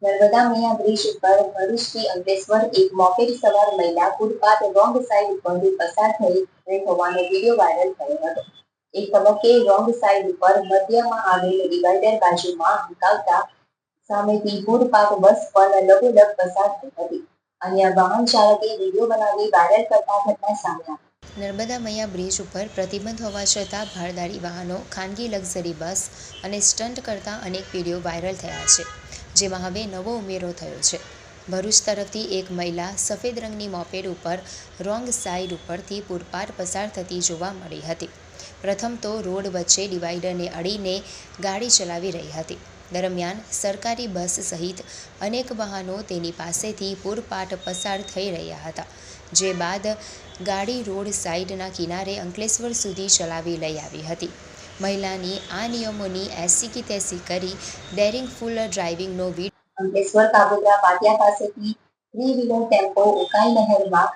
નર્મદા મૈયા bridge ઉપર ભરૂચથી અંકલેશ્વર એક moped સવાર મહિલા ફૂટપાથ રોંગ સાઈડ ઉપરથી પસાર થઈ રહી હોવાનો વિડીયો વાયરલ થયો હતો. એક તબક્કે રોંગ સાઈડ ઉપર મધ્યમાં આવેલ ડિવાઈડર બાજુમાં મુકાવતા સામેથી ફૂટપાથ બસ પણ લઘુલઘ પસાર થઈ હતી. અન્ય વાહન ચાલકે વિડીયો બનાવી વાયરલ કરતા ઘટના સામે આવી. નર્મદા મૈયા બ્રિજ ઉપર પ્રતિબંધ હોવા છતાં ભારદારી વાહનો, ખાનગી લક્ઝરી બસ અને સ્ટન્ટ કરતા અનેક વિડીયો વાયરલ થયા છે, જેમાં હવે નવો ઉમેરો થયો છે. ભરૂચ તરફથી એક મહિલા સફેદ રંગની મોપેડ ઉપર રોંગ સાઈડ ઉપરથી પૂરપાટ પસાર થતી જોવા મળી હતી. પ્રથમ તો રોડ વચ્ચે ડિવાઈડરને અડીને ગાડી ચલાવી રહી હતી. દરમિયાન સરકારી બસ સહિત અનેક વાહનો તેની પાસેથી પૂરપાટ પસાર થઈ રહ્યા હતા, જે બાદ ગાડી રોડ સાઈડના કિનારે અંકલેશ્વર સુધી ચલાવી લઈ આવી હતી. મહિલાની આ નિયમોની એસી કી તેસી કરી ડેરિંગફુલ ડ્રાઇવિંગનો વિડીયો અંકલેશ્વર કાબોદ્રા પાટિયા પાસેથી થ્રી વ્હીલર ટેમ્પો ઉકાઈ નહેરમાં